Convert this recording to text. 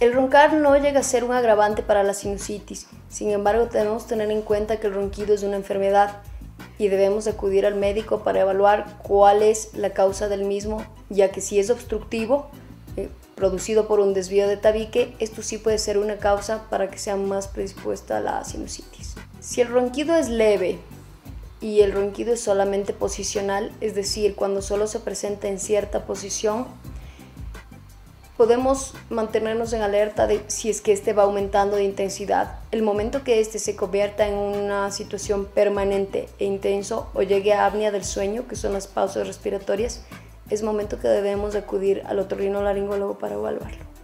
El roncar no llega a ser un agravante para la sinusitis, sin embargo debemos tener en cuenta que el ronquido es una enfermedad y debemos acudir al médico para evaluar cuál es la causa del mismo, ya que si es obstructivo, producido por un desvío de tabique, esto sí puede ser una causa para que sea más predispuesta a la sinusitis. Si el ronquido es leve y el ronquido es solamente posicional, es decir, cuando solo se presenta en cierta posición, podemos mantenernos en alerta de si es que este va aumentando de intensidad. El momento que este se convierta en una situación permanente e intenso o llegue a apnea del sueño, que son las pausas respiratorias, es momento que debemos acudir al otorrinolaringólogo para evaluarlo.